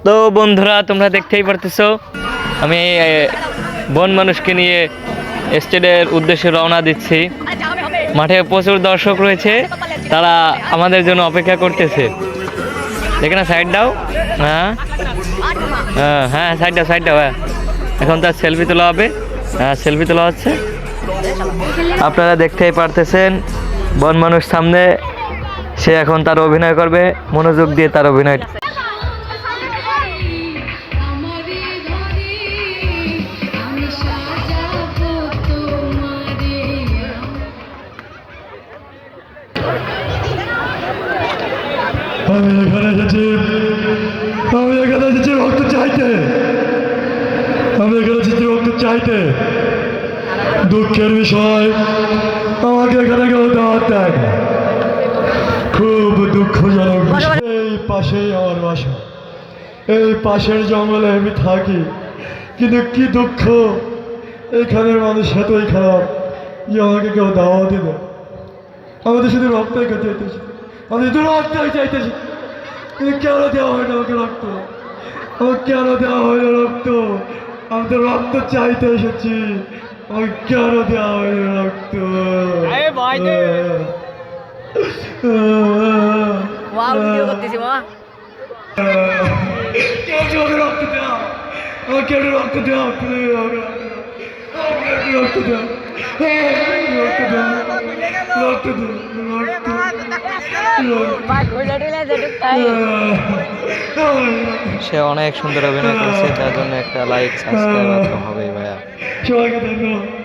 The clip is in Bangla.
তো বন্ধুরা তোমরা দেখতেই পারতেছো আমি বন মানুষকে নিয়ে স্টেডের উদ্দেশ্যে রওনা দিচ্ছি। মাঠে প্রচুর দর্শক রয়েছে, তারা আমাদের জন্য অপেক্ষা করতেছে। দেখে না, সাইড দাও। হ্যাঁ হ্যাঁ, সাইড দাও, সাইড দাও। হ্যাঁ, এখন তার সেলফি তোলা হবে। হ্যাঁ, সেলফি তোলা হচ্ছে। আপনারা দেখতেই পারতেছেন বন মানুষ সামনে, সে এখন তার অভিনয় করবে। মনোযোগ দিয়ে তার অভিনয়। আমি এখানে এসেছি রক্ত চাইতে। আমি এখানে এসেছি রক্ত চাইতে। দুঃখের বিষয়, আমাকে এখানে কেউ দাওয়াত দেয় না। খুব দুঃখজনক বিষয়। এই পাশেই আমার বাসা, এই পাশের জঙ্গলে আমি থাকি, কিন্তু কি দুঃখ, এখানের মানুষ এতই খারাপ যে আমাকে কেউ দাওয়াত দিল। আমাদের শুধু রক্তই চাইতেছি, আমি শুধু রক্তই চাইতেছি, কিন্তু কেন দেওয়া হয় না আমাকে রক্ত? আমাকে কেন দেওয়া হয় না রক্ত? আমি তো রক্ত চাইতে এসেছি, আমাকে কেন দেওয়া হয় না রক্ত? কেউ রক্ত দেওয়া, আমাকে কেন রক্ত দেওয়া, রক্ত দেওয়া, রক্ত সে অনেক সুন্দর অভিনয় করেছে, তার জন্য একটা লাইক সাবস্ক্রাইব হবে ভাইয়া। সবাইকে ধন্যবাদ।